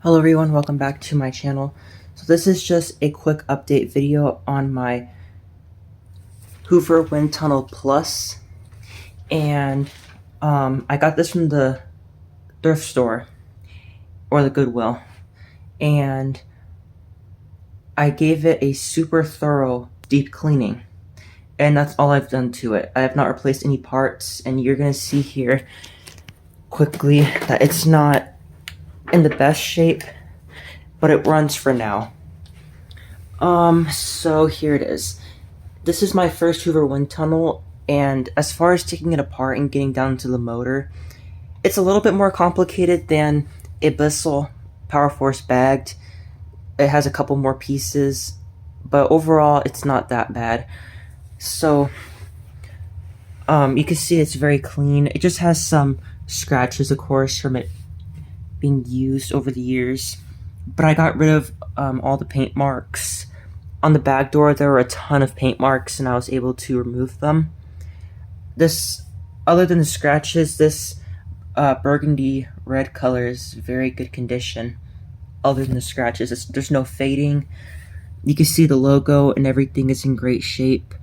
Hello everyone, welcome back to my channel. So this is just a quick update video on my Hoover WindTunnel Plus, and I got this from the thrift store or the Goodwill, and I gave it a super thorough deep cleaning, and that's all I've done to it. I have not replaced any parts, and you're gonna see here quickly that it's not in the best shape, but it runs for now. So here it is. This is my first Hoover wind tunnel, and as far as taking it apart and getting down to the motor, it's a little bit more complicated than a Bissell Power Force bagged. It has a couple more pieces, but overall it's not that bad. So, you can see it's very clean. It just has some scratches, of course, from it being used over the years, but I got rid of all the paint marks. On the back door there were a ton of paint marks, and I was able to remove them. This, other than the scratches, this burgundy red color is very good condition. Other than the scratches, there's no fading. You can see the logo and everything is in great shape.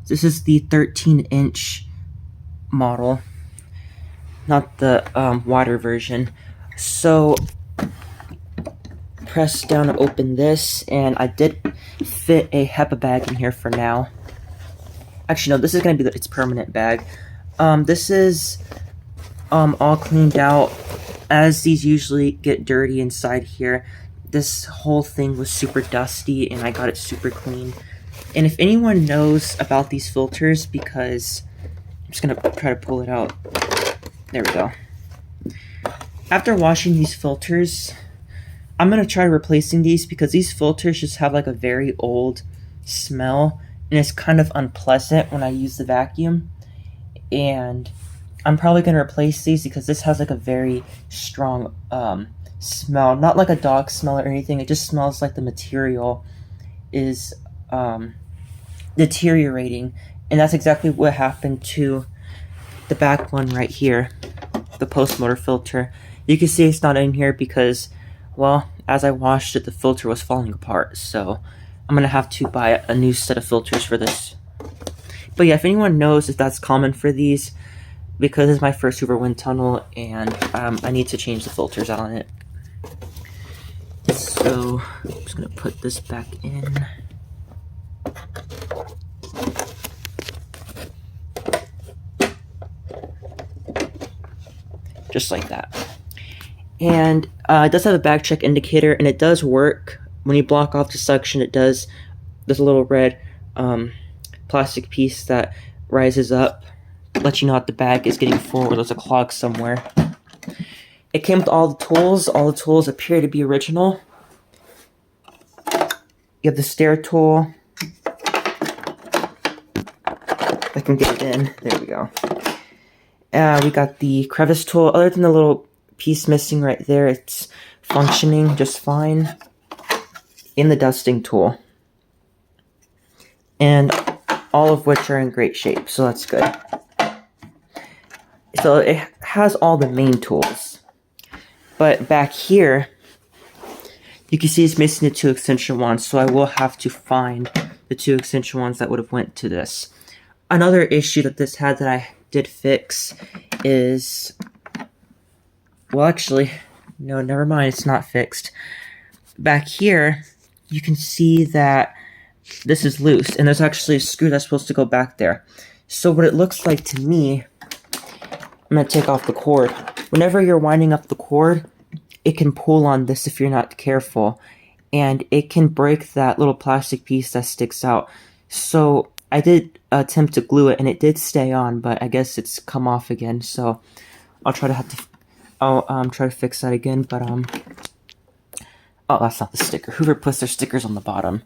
This is the 13-inch model, not the wider version. So press down to open this, and I did fit a HEPA bag in here for now. Actually, no, this is going to be its permanent bag. This is all cleaned out, as these usually get dirty inside here. This whole thing was super dusty, and I got it super clean. And if anyone knows about these filters, because I'm just going to try to pull it out. There we go. After washing these filters, I'm going to try replacing these, because these filters just have like a very old smell, and it's kind of unpleasant when I use the vacuum. And I'm probably going to replace these because this has like a very strong smell. Not like a dog smell or anything, it just smells like the material is deteriorating. And that's exactly what happened to the back one right here, the post motor filter. You can see it's not in here because, well, as I washed it, the filter was falling apart, so I'm gonna have to buy a new set of filters for this. But yeah, if anyone knows if that's common for these, because it's my first Hoover wind tunnel, and I need to change the filters on it. So I'm just gonna put this back in. Just like that. And it does have a back check indicator, and it does work. When you block off the suction, there's a little red plastic piece that rises up, lets you know that the bag is getting full or there's a clog somewhere. It came with all the tools. All the tools appear to be original. You have the stair tool. I can get it in. There we go. We got the crevice tool. Other than the little piece missing right there, it's functioning just fine. In the dusting tool. And all of which are in great shape, so that's good. So it has all the main tools. But back here, you can see it's missing the two extension wands, so I will have to find the two extension wands that would have went to this. Another issue that this had that I did fix is, well, actually, no, never mind, it's not fixed. Back here, you can see that this is loose, and there's actually a screw that's supposed to go back there. So what it looks like to me, I'm going to take off the cord. Whenever you're winding up the cord, it can pull on this if you're not careful, and it can break that little plastic piece that sticks out. So I did attempt to glue it, and it did stay on, but I guess it's come off again, so I'll try to fix that again, but oh, that's not the sticker. Hoover puts their stickers on the bottom.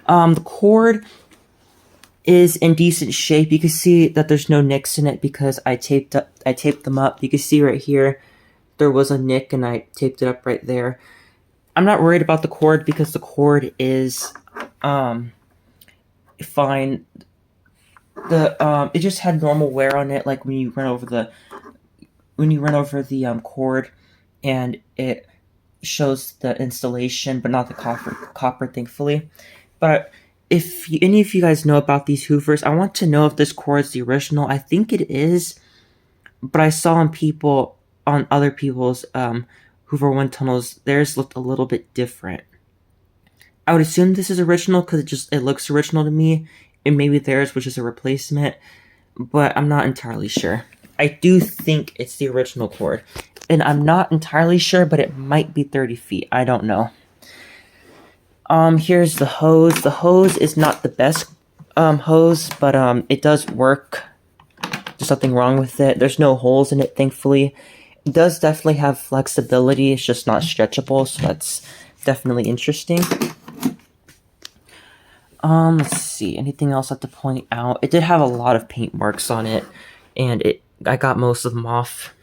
The cord is in decent shape. You can see that there's no nicks in it because I taped them up. You can see right here there was a nick, and I taped it up right there. I'm not worried about the cord because the cord is fine. It just had normal wear on it, like when you run over the when you run over the cord, and it shows the installation, but not the copper, thankfully. But if any of you guys know about these Hoovers, I want to know if this cord is the original. I think it is, but I saw on other people's Hoover WindTunnels, theirs looked a little bit different. I would assume this is original because it looks original to me, and maybe theirs was just a replacement, but I'm not entirely sure. I do think it's the original cord, and I'm not entirely sure, but it might be 30 feet. I don't know. Here's the hose. The hose is not the best hose, but it does work. There's nothing wrong with it. There's no holes in it, thankfully. It does definitely have flexibility. It's just not stretchable, so that's definitely interesting. Let's see. Anything else I have to point out? It did have a lot of paint marks on it, and I got most of them off.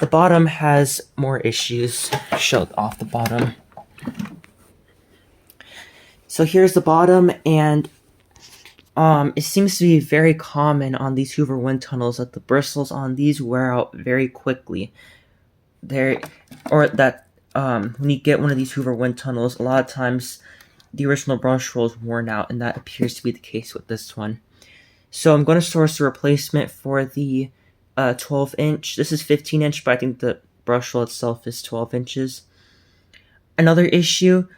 The bottom has more issues. Show off the bottom. So here's the bottom, and it seems to be very common on these Hoover WindTunnels that the bristles on these wear out very quickly. When you get one of these Hoover WindTunnels, a lot of times the original brush roll is worn out, and that appears to be the case with this one. So I'm going to source a replacement for the 12-inch. This is 15-inch, but I think the brush roll itself is 12 inches. Another issue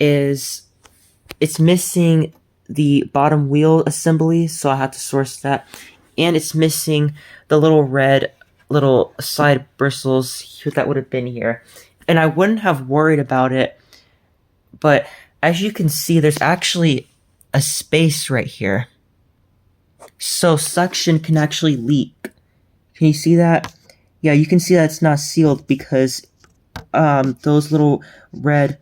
is it's missing the bottom wheel assembly, so I had to source that. And it's missing the little side bristles that would have been here. And I wouldn't have worried about it, but as you can see, there's actually a space right here. So suction can actually leak. Can you see that? Yeah, you can see that it's not sealed because those little red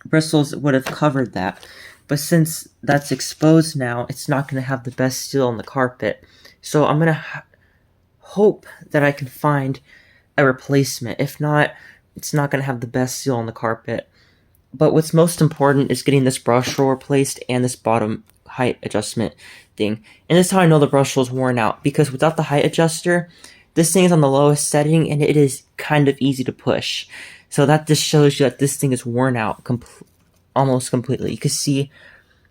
bristles would have covered that. But since that's exposed now, it's not going to have the best seal on the carpet. So I'm going to hope that I can find a replacement. If not, it's not going to have the best seal on the carpet. But what's most important is getting this brush roll replaced and this bottom height adjustment thing. And this is how I know the brush roll is worn out, because without the height adjuster, this thing is on the lowest setting and it is kind of easy to push. So that just shows you that this thing is worn out almost completely. You can see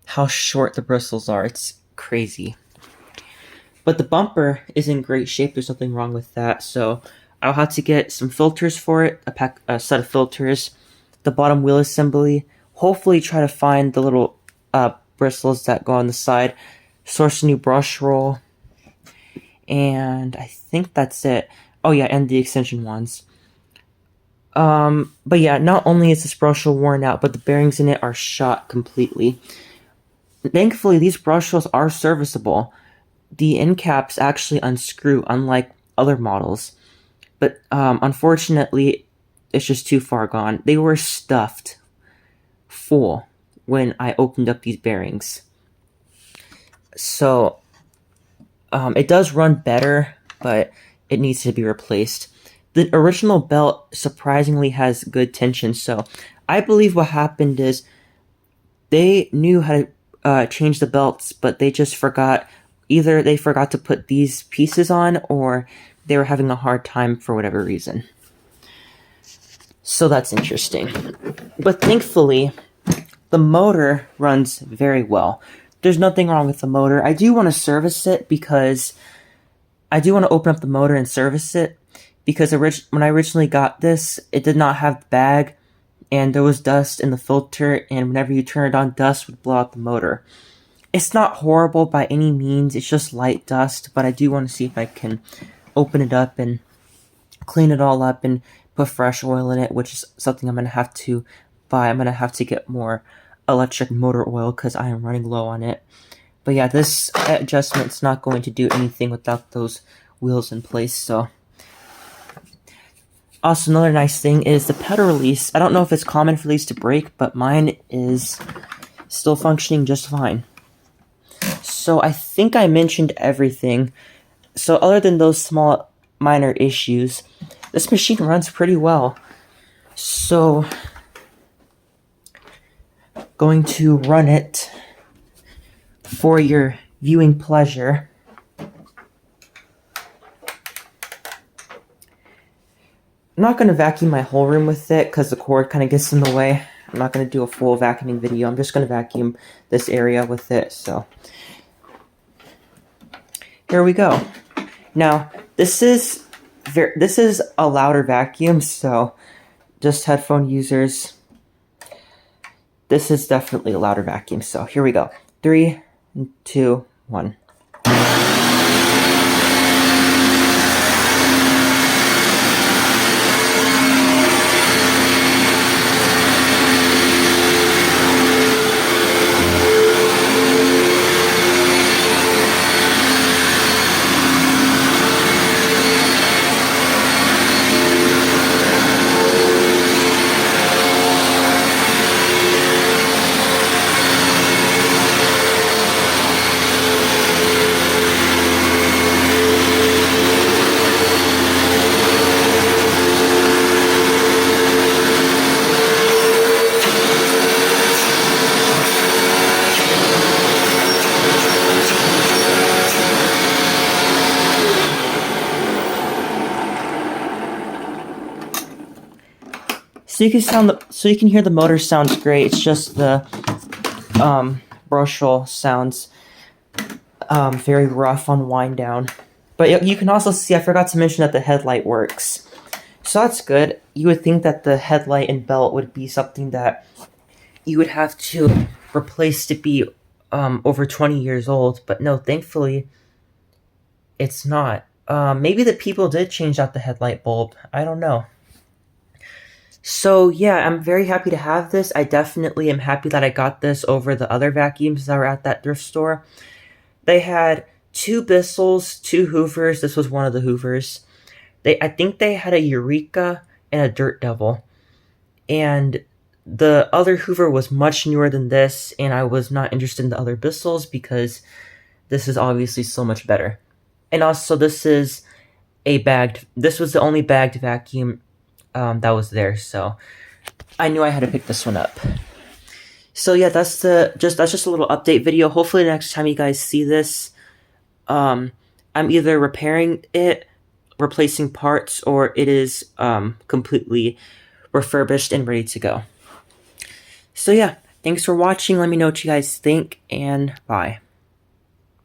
how short the bristles are. It's crazy. But the bumper is in great shape. There's nothing wrong with that. So I'll have to get some filters for it, a set of filters, the bottom wheel assembly, hopefully try to find the little bristles that go on the side, source a new brush roll, and I think that's it. Oh yeah, and the extension wands. But yeah, not only is this brush roll worn out, but the bearings in it are shot completely. Thankfully, these brush rolls are serviceable. The end caps actually unscrew, unlike other models. But unfortunately, it's just too far gone. They were stuffed full when I opened up these bearings. So it does run better, but it needs to be replaced. The original belt surprisingly has good tension, so I believe what happened is they knew how to change the belts, but they just forgot. Either they forgot to put these pieces on, or they were having a hard time for whatever reason. So that's interesting. But thankfully, the motor runs very well. There's nothing wrong with the motor. I do want to service it because I do want to open up the motor and service it, because when I originally got this, it did not have the bag, and there was dust in the filter, and whenever you turn it on, dust would blow out the motor. It's not horrible by any means, it's just light dust, but I do want to see if I can open it up and clean it all up and put fresh oil in it, which is something I'm going to have to buy. I'm going to have to get more electric motor oil because I am running low on it. But yeah, this adjustment's not going to do anything without those wheels in place, so. Also, another nice thing is the pedal release. I don't know if it's common for these to break, but mine is still functioning just fine. So I think I mentioned everything. So other than those small minor issues, this machine runs pretty well. So going to run it for your viewing pleasure. I'm not going to vacuum my whole room with it because the cord kind of gets in the way. I'm not going to do a full vacuuming video. I'm just going to vacuum this area with it. So here we go. Now this is a louder vacuum, so just headphone users, this is definitely a louder vacuum. So here we go. 3, 2, 1. So you can hear the motor sounds great. It's just the brush roll sounds very rough on wind down. But you can also see, I forgot to mention that the headlight works. So that's good. You would think that the headlight and belt would be something that you would have to replace to be over 20 years old. But no, thankfully, it's not. Maybe the people did change out the headlight bulb. I don't know. So yeah, I'm very happy to have this. I definitely am happy that I got this over the other vacuums that were at that thrift store. They had 2 Bissells, 2 Hoovers. This was one of the Hoovers. I think they had a Eureka and a Dirt Devil. And the other Hoover was much newer than this, and I was not interested in the other Bissells because this is obviously so much better. And also, this was the only bagged vacuum that was there, so I knew I had to pick this one up. So yeah, that's just a little update video. Hopefully next time you guys see this, I'm either repairing it, replacing parts, or it is completely refurbished and ready to go. So yeah, thanks for watching. Let me know what you guys think, and bye.